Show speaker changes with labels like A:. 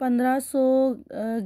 A: 1500